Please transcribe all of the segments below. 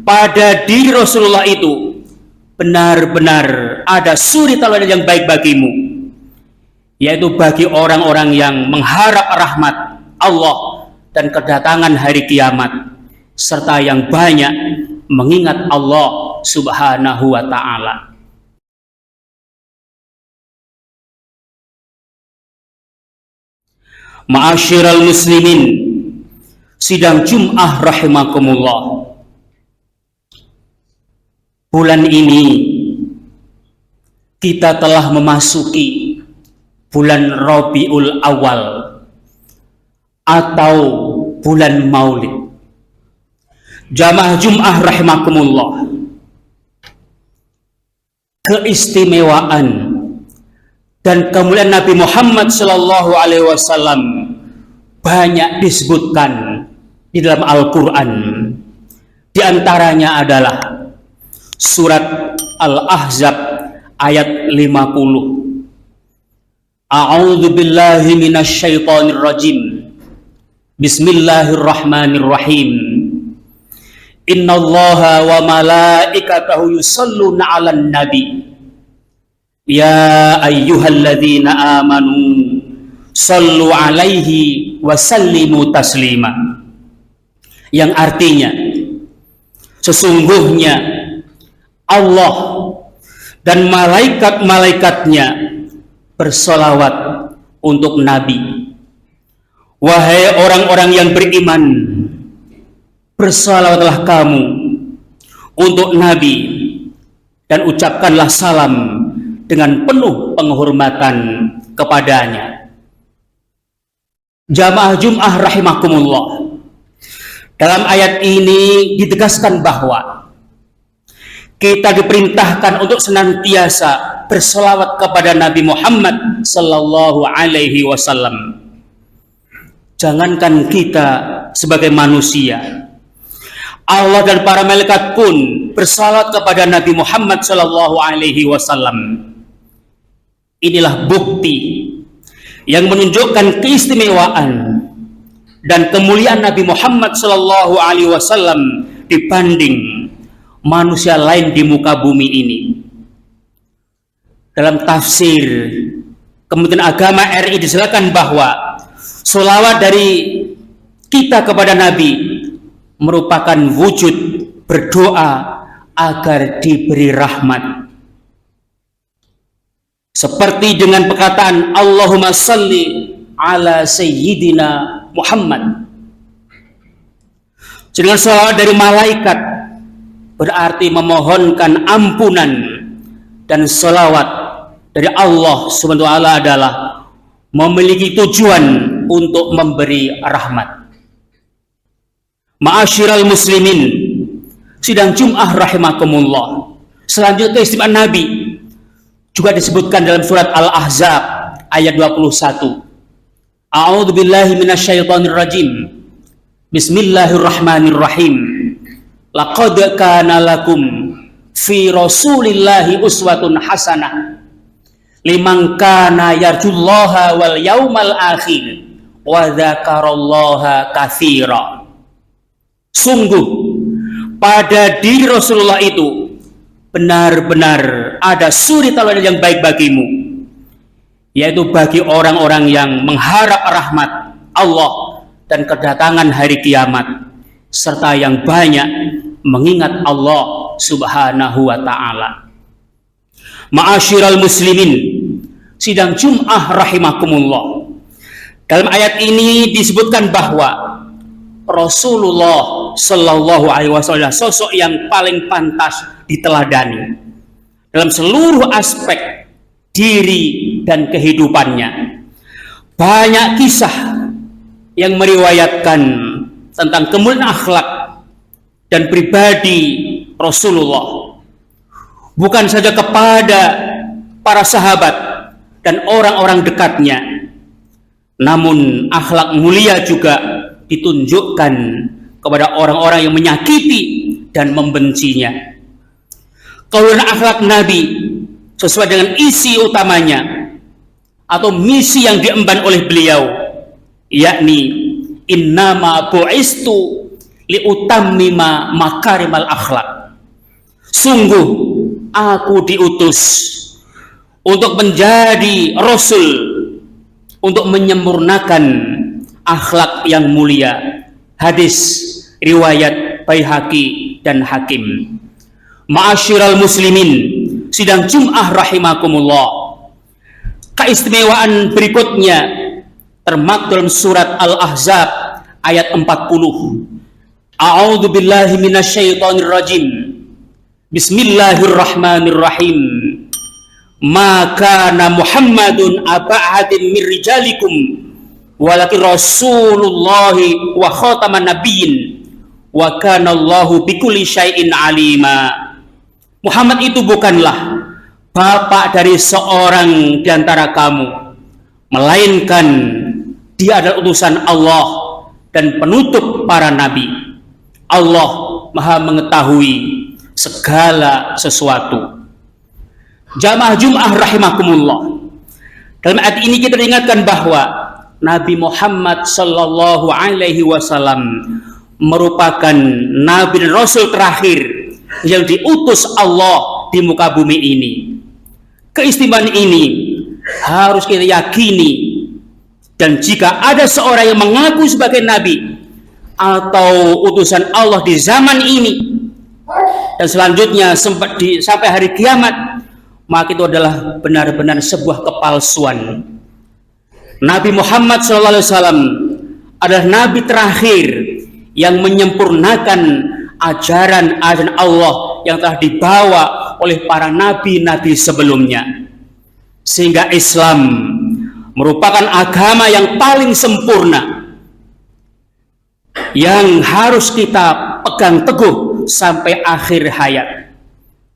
pada diri Rasulullah itu benar-benar ada suri tauladan yang baik bagimu, yaitu bagi orang-orang yang mengharap rahmat Allah dan kedatangan hari kiamat, serta yang banyak mengingat Allah Subhanahu wa ta'ala. Ma'asyiral muslimin, sidang Jum'ah rahimakumullah. Bulan ini kita telah memasuki bulan Rabiul Awal atau bulan Maulid. Jamaah Jum'ah rahimakumullah, keistimewaan dan kemuliaan Nabi Muhammad sallallahu alaihi wasallam banyak disebutkan di dalam Al-Qur'an. Di antaranya adalah surat Al-Ahzab ayat 50. A'udzu billahi minasyaitonir rajim. Bismillahirrahmanirrahim. Innallaha wa malaikatahu yusholluna 'alan nabi. Ya ayyuhalladzina amanu shallu 'alaihi wa sallimu taslima. Yang artinya, sesungguhnya Allah dan malaikat-malaikatnya bersolawat untuk Nabi. Wahai orang-orang yang beriman, bersolawatlah kamu untuk Nabi dan ucapkanlah salam dengan penuh penghormatan kepadanya. Jamaah Jum'ah rahimakumullah, dalam ayat ini ditegaskan bahwa kita diperintahkan untuk senantiasa bersolawat kepada Nabi Muhammad sallallahu alaihi wasallam. Jangankan kita sebagai manusia, Allah dan para malaikat pun bersalawat kepada Nabi Muhammad sallallahu alaihi wasallam. Inilah bukti yang menunjukkan keistimewaan dan kemuliaan Nabi Muhammad sallallahu alaihi wasallam dibanding manusia lain di muka bumi ini. Dalam tafsir Kementerian Agama RI dijelaskan bahwa sholawat dari kita kepada Nabi merupakan wujud berdoa agar diberi rahmat. Seperti dengan perkataan Allahumma salli ala sayyidina Muhammad. Dengan sholawat dari malaikat berarti memohonkan ampunan, dan sholawat dari Allah subhanahu wa ta'ala adalah memiliki tujuan untuk memberi rahmat. Ma'asyiral muslimin, sidang Jum'ah rahimakumullah, selanjutnya keistimewaan Nabi juga disebutkan dalam surat Al-Ahzab ayat 21. A'udzu billahi minasyaitonir rajim. Bismillahirrahmanirrahim. Laqad kana lakum fi Rasulillahi uswatun hasanah liman kana yarjullaha wal yaumal akhir wa dzakarallaha katsira. Sungguh pada diri Rasulullah itu benar-benar ada suri tauladan yang baik bagimu, yaitu bagi orang-orang yang mengharap rahmat Allah dan kedatangan hari kiamat, serta yang banyak mengingat Allah Subhanahu wa ta'ala. Ma'asyiral muslimin, sidang Jum'ah rahimakumullah, dalam ayat ini disebutkan bahwa Rasulullah sallallahu alaihi wasallam sosok yang paling pantas diteladani dalam seluruh aspek diri dan kehidupannya. Banyak kisah yang meriwayatkan tentang kemuliaan akhlak dan pribadi Rasulullah, bukan saja kepada para sahabat dan orang-orang dekatnya, namun akhlak mulia juga ditunjukkan kepada orang-orang yang menyakiti dan membencinya. Kemuliaan akhlak Nabi sesuai dengan isi utamanya atau misi yang diemban oleh beliau, yakni innama bu'istu liutammima makarimal akhlak. Sungguh aku diutus untuk menjadi rasul, untuk menyempurnakan akhlak yang mulia. Hadis riwayat Baihaqi dan Hakim. Ma'asyiral muslimin, sidang Jum'ah rahimakumullah. Keistimewaan berikutnya termaktub dalam surat Al-Ahzab ayat 40. A'udzu billahi minasyaitonir rajim. Bismillahirrahmanirrahim. Ma kana Muhammadun aba ahadin min rijalikum walakin Rasulullahi wa khataman nabiyyin wa kana Allahu bikulli syai'in alima. Muhammad itu bukanlah bapak dari seorang di antara kamu, melainkan dia adalah utusan Allah dan penutup para nabi. Allah Maha mengetahui segala sesuatu. Jamaah Jum'ah rahimakumullah. Dalam ayat ini kita diingatkan bahwa Nabi Muhammad sallallahu alaihi wasallam merupakan nabi dan rasul terakhir yang diutus Allah di muka bumi ini. Keistimewaan ini harus kita yakini, dan jika ada seorang yang mengaku sebagai nabi atau utusan Allah di zaman ini dan selanjutnya sampai hari kiamat, maka itu adalah benar-benar sebuah kepalsuan. Nabi Muhammad SAW adalah nabi terakhir yang menyempurnakan ajaran-ajaran Allah yang telah dibawa oleh para nabi-nabi sebelumnya, sehingga Islam merupakan agama yang paling sempurna yang harus kita pegang teguh sampai akhir hayat.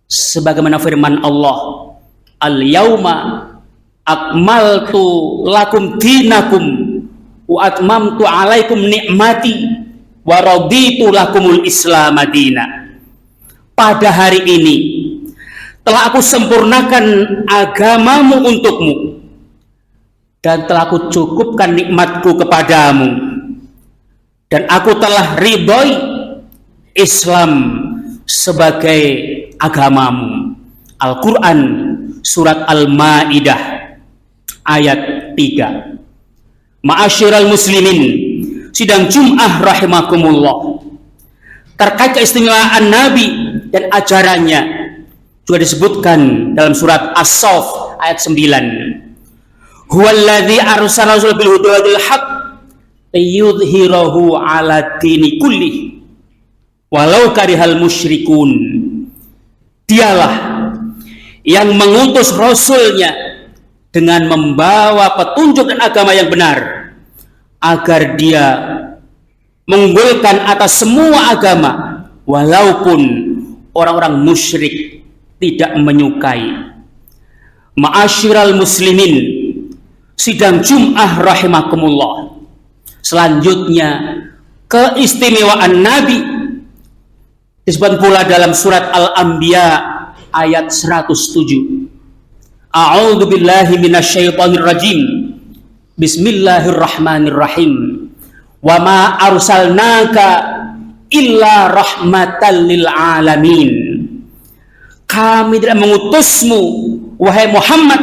Sebagaimana firman Allah, al-yauma akmaltu lakum dinakum wa atmamtu alaikum ni'mati wa raditu lakumul islam madina. Pada hari ini telah aku sempurnakan agamamu untukmu dan telah aku cukupkan nikmatku kepadamu, dan aku telah ridhoi Islam sebagai agamamu. Al-Quran surat Al-Ma'idah ayat 3. Ma'asyiral muslimin, sidang Jum'ah rahimakumullah. Terkait keistimewaan Nabi dan ajarannya juga disebutkan dalam surat As-Saff ayat 9. Huwallazi arsala rasulahu bil huda wal haqq liyudhhirahu 'ala dini kullih walau karihal musyrikun. Dialah yang mengutus rasulnya dengan membawa petunjuk dan agama yang benar, agar dia mengunggulkan atas semua agama walaupun orang-orang musyrik tidak menyukai. Ma'asyiral muslimin, sidang Jum'ah rahimakumullah. Selanjutnya, keistimewaan Nabi disebut pula dalam surat Al-Anbiya ayat 107. A'udzu billahi minasyaitonir rajim. Bismillahirrahmanirrahim. Wa ma arsalnaka illa rahmatan lil alamin. Kami tidak mengutusmu wahai Muhammad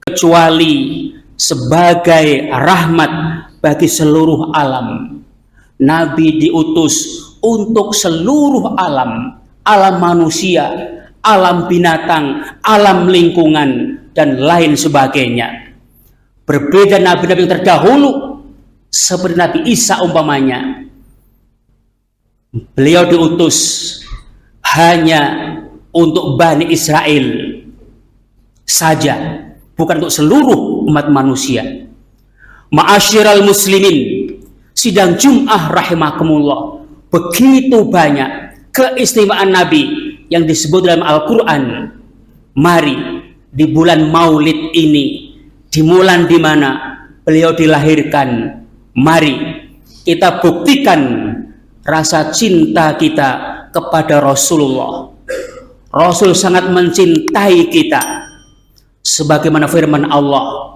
kecuali sebagai rahmat bagi seluruh alam. Nabi diutus untuk seluruh alam, alam manusia, alam binatang, alam lingkungan, dan lain sebagainya. Berbeda nabi-nabi yang terdahulu, seperti Nabi Isa umpamanya, beliau diutus hanya untuk Bani Israel saja, bukan untuk seluruh umat manusia. Ma'asyiral muslimin, sidang Jum'ah rahimakumullah. Begitu banyak keistimewaan Nabi yang disebut dalam Al-Quran. Mari di bulan Maulid ini, di bulan di mana beliau dilahirkan, mari kita buktikan rasa cinta kita kepada Rasulullah. Rasul sangat mencintai kita, sebagaimana firman Allah,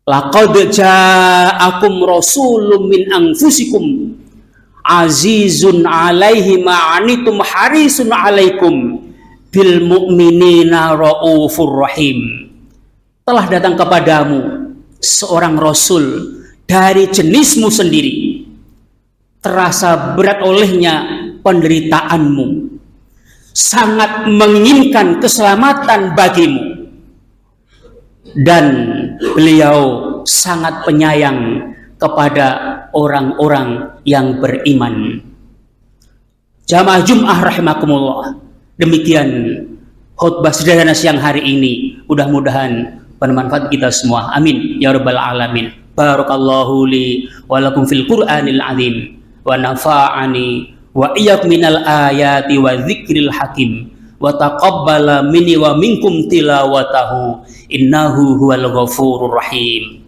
laqad ja'akum rasulun min anfusikum azizun alaihi ma'anitum harisun alaikum bil mu'minina raufur rahim. Telah datang kepadamu seorang rasul dari jenismu sendiri, terasa berat olehnya penderitaanmu, sangat menginginkan keselamatan bagimu, dan beliau sangat penyayang kepada orang-orang yang beriman. Jamaah Jum'ah rahimakumullah, demikian khutbah sederhana siang hari ini, mudah-mudahan bermanfaat kita semua, amin ya rabbal alamin. Barakallahu li wa lakum fil Qur'anil azim wa nafa'ani wa iyyakum minal ayati wa dzikril hakim wa taqabbala minni wa minkum tilawatahu innahu huwal ghafurur rahim.